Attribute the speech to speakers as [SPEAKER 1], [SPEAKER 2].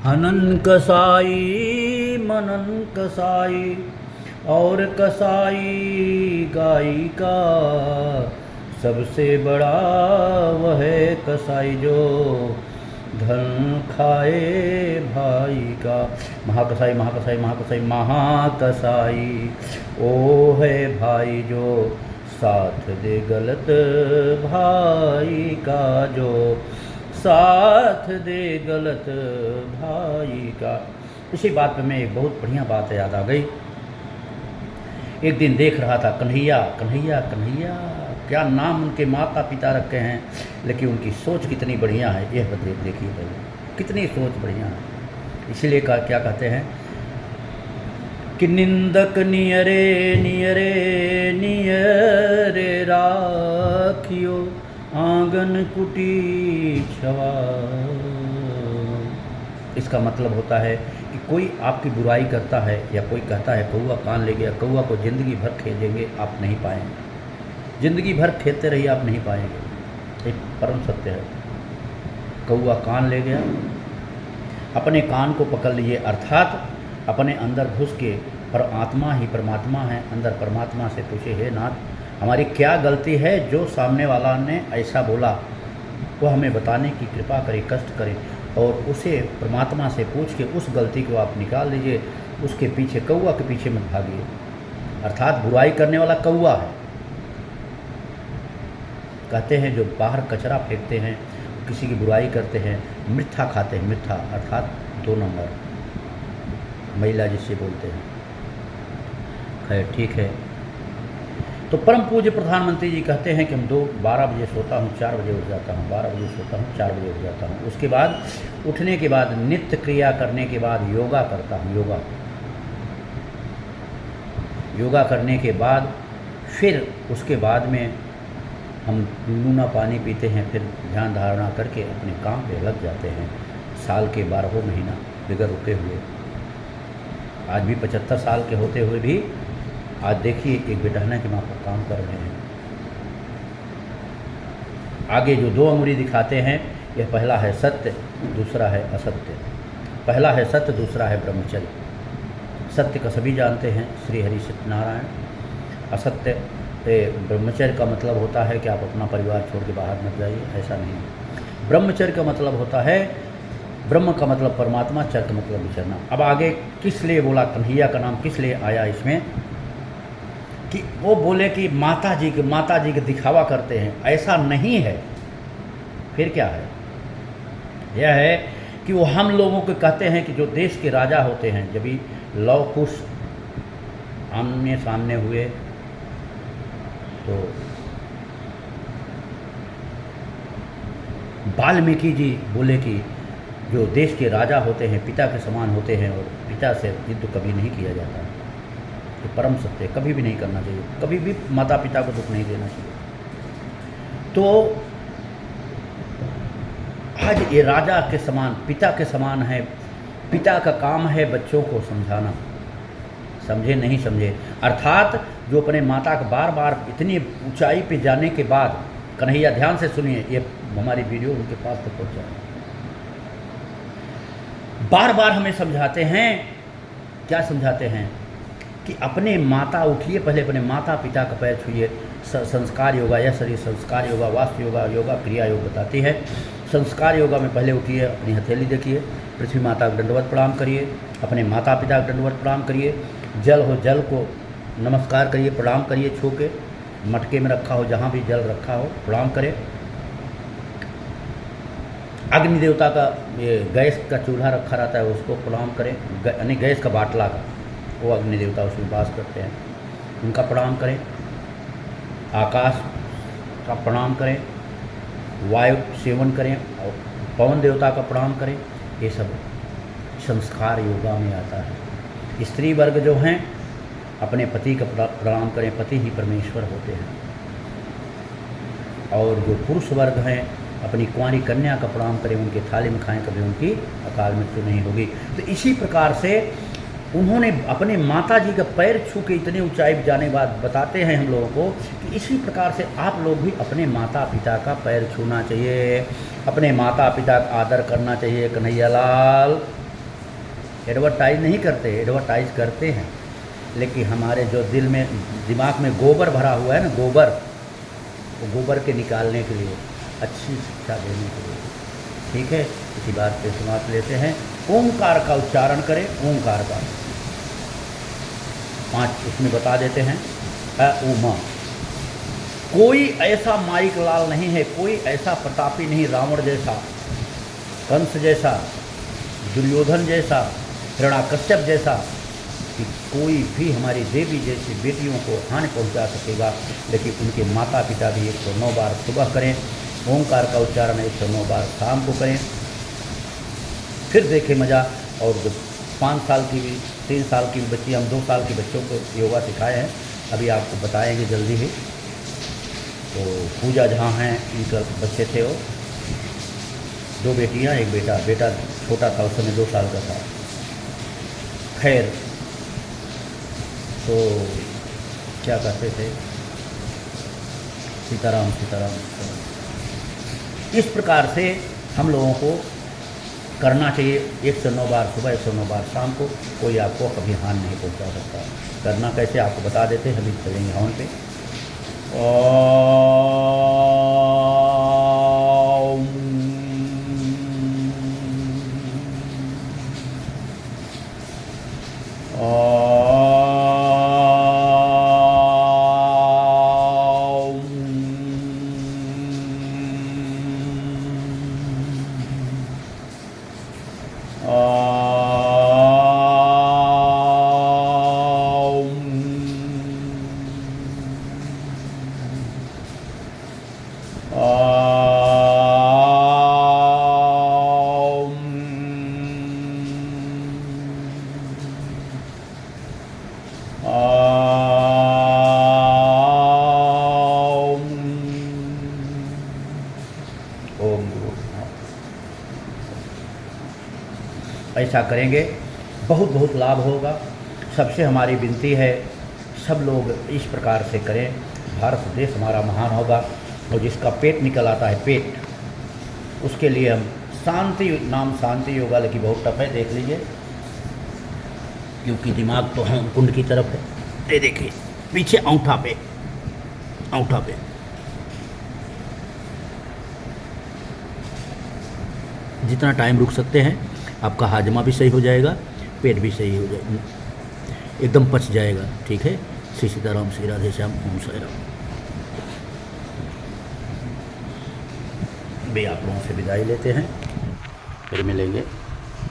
[SPEAKER 1] हनन कसाई मनन कसाई और कसाई गाई का सबसे बड़ा वह है कसाई जो धन खाए भाई का। महाकसाई महाकसाई महाकसाई महाकसाई ओ है भाई जो साथ दे गलत भाई का, जो साथ दे गलत भाई का। इसी बात पे मैं एक बहुत बढ़िया बात याद आ गई। एक दिन देख रहा था कन्हैया कन्हैया कन्हैया, क्या नाम उनके माता पिता रखे हैं, लेकिन उनकी सोच कितनी बढ़िया है यह देखिए पहले, कितनी सोच बढ़िया है। इसीलिए क्या कहते हैं कि निंदक नियरे नियरे नियरे राखियो आंगन कुटी छवा। इसका मतलब होता है कि कोई आपकी बुराई करता है या कोई कहता है कौआ कान ले गया, कौआ को ज़िंदगी भर खेदेंगे आप नहीं पाएंगे, ज़िंदगी भर खेदते रहिए आप नहीं पाएंगे। एक परम सत्य है, कौआ कान ले गया, अपने कान को पकड़ लीजिए, अर्थात अपने अंदर घुस के, पर आत्मा ही परमात्मा है, अंदर परमात्मा से पूछे हे नाथ हमारी क्या गलती है जो सामने वाला ने ऐसा बोला, वो हमें बताने की कृपा करे, कष्ट करे, और उसे परमात्मा से पूछ के उस गलती को आप निकाल लीजिए। उसके पीछे, कौआ के पीछे मत भागिए, अर्थात बुराई करने वाला कौआ है। कहते हैं जो बाहर कचरा फेंकते हैं, किसी की बुराई करते हैं, मिठ्ठा खाते हैं, मिठ्ठा अर्थात 2 नंबर महिला जिससे बोलते हैं। खैर ठीक है, तो परम पूज्य प्रधानमंत्री जी कहते हैं कि हम 12 बजे सोता हूँ, 4 बजे उठ जाता हूँ, 12 बजे सोता हूँ, 4 बजे उठ जाता हूँ। उसके बाद उठने के बाद नित्य क्रिया करने के बाद योगा करता हूँ, योगा करने के बाद फिर उसके बाद में हम गुनगुना पानी पीते हैं, फिर ध्यान धारणा करके अपने काम पे लग जाते हैं। साल के 12 महीना बिगड़ रुके हुए, आज भी 75 साल के होते हुए भी आज देखिए एक बेटहना के माँ पर काम कर रहे हैं। आगे जो 2 अंगुली दिखाते हैं, यह पहला है सत्य, दूसरा है असत्य। पहला है सत्य, दूसरा है ब्रह्मचर्य। सत्य का सभी जानते हैं, श्री हरि सत्यनारायण। असत्य ब्रह्मचर्य का मतलब होता है कि आप अपना परिवार छोड़ के बाहर मत जाइए, ऐसा नहीं। ब्रह्मचर्य का मतलब होता है, ब्रह्म का मतलब परमात्मा, चर्य का मतलब विचरना। अब आगे किस लिए बोला, कन्हैया का नाम किस लिए आया इसमें, कि वो बोले कि माता जी के दिखावा करते हैं, ऐसा नहीं है। फिर क्या है, यह है कि वो हम लोगों को कहते हैं कि जो देश के राजा होते हैं, जब भी लव कुश आमने सामने हुए तो वाल्मीकि जी बोले कि जो देश के राजा होते हैं पिता के समान होते हैं, और पिता से युद्ध कभी नहीं किया जाता। तो परम सत्य, कभी भी नहीं करना चाहिए, कभी भी माता पिता को दुख नहीं देना चाहिए। तो आज ये राजा के समान, पिता के समान है। पिता का काम है बच्चों को समझाना, समझे नहीं समझे, अर्थात जो अपने माता का बार बार इतनी ऊंचाई पे जाने के बाद, कन्हैया ध्यान से सुनिए, ये हमारी वीडियो उनके पास तक पहुँचा, बार बार हमें समझाते हैं। क्या समझाते हैं कि अपने माता उठिए, पहले अपने माता पिता का पैर छूइए। संस्कार योगा, यह शरीर संस्कार योगा, वास्तु योगा, योगा क्रिया योग बताती है। संस्कार योगा में पहले उठिए, अपनी हथेली देखिए, पृथ्वी माता को दंडवत प्रणाम करिए, अपने माता पिता को दंडवत प्रणाम करिए। जल हो, जल को नमस्कार करिए, प्रणाम करिए, छू के, मटके में रखा हो, जहाँ भी जल रखा हो प्रणाम करें। अग्नि देवता का, ये गैस का चूल्हा रखा रहता है, उसको प्रणाम करें, यानी गैस का बाटला का, वो अग्नि देवता उसमें वास करते हैं, उनका प्रणाम करें। आकाश का प्रणाम करें, वायु सेवन करें, और पवन देवता का प्रणाम करें। ये सब संस्कार योगा में आता है। स्त्री वर्ग जो हैं अपने पति का प्रणाम करें, पति ही परमेश्वर होते हैं। और जो पुरुष वर्ग हैं अपनी कुंवारी कन्या का प्रणाम करें, उनके थाली में खाएं, कभी उनकी अकाल मृत्यु नहीं होगी। तो इसी प्रकार से उन्होंने अपने माता जी का पैर छू के इतने ऊंचाई पे जाने के बाद बताते हैं हम लोगों को कि इसी प्रकार से आप लोग भी अपने माता पिता का पैर छूना चाहिए, अपने माता पिता का आदर करना चाहिए। कन्हैया लाल एडवर्टाइज नहीं करते, एडवर्टाइज करते हैं, लेकिन हमारे जो दिल में दिमाग में गोबर भरा हुआ है ना, गोबर, वो गोबर के निकालने के लिए, अच्छी शिक्षा देने के लिए। ठीक है, इसी बात पे समाप्त लेते हैं। ओंकार का उच्चारण करें, ओंकार का 5 उसमें बता देते हैं। अ उमा, कोई ऐसा माइक लाल नहीं है, कोई ऐसा प्रतापी नहीं, रावण जैसा, कंस जैसा, दुर्योधन जैसा, हिरण्याकश्यप जैसा, कि कोई भी हमारी देवी जैसी बेटियों को हानि पहुंचा सकेगा। लेकिन उनके माता पिता भी 109 बार सुबह करें, ओंकार का उच्चारण 109 बार शाम को करें, फिर देखें मज़ा। और जो 5 साल की भी, 3 साल की भी बच्ची, हम 2 साल के बच्चों को योगा सिखाए हैं, अभी आपको बताएंगे जल्दी ही। तो पूजा जहाँ हैं, इनका बच्चे थे वो 2 बेटियाँ 1 बेटा, बेटा छोटा था उस समय 2 साल का था। खैर, तो क्या कहते थे, सीताराम सीताराम सीताराम। इस प्रकार से हम लोगों को करना चाहिए, 109 बार सुबह, 109 बार शाम को। कोई आपको कभी हानि नहीं पहुंचा सकता। करना कैसे आपको बता देते हैं, अभी चलेंगे हवन पे। ऐसा करेंगे बहुत बहुत लाभ होगा। सबसे हमारी विनती है, सब लोग इस प्रकार से करें, भारत देश हमारा महान होगा। और जिसका पेट निकल आता है, पेट, उसके लिए हम शांति, नाम शांति योगा, लेकिन बहुत टफ है, देख लीजिए, क्योंकि दिमाग तो हम कुंड की तरफ है। ये देखिए पीछे अंगूठा पे, अंगूठा पे जितना टाइम रुक सकते हैं, आपका हाजमा भी सही हो जाएगा, पेट भी सही हो जाएगा, एकदम पच जाएगा। ठीक है, श्री सीताराम, श्री राधे श्याम, ओम साई राम। भी आप लोगों से विदाई लेते हैं, फिर मिलेंगे।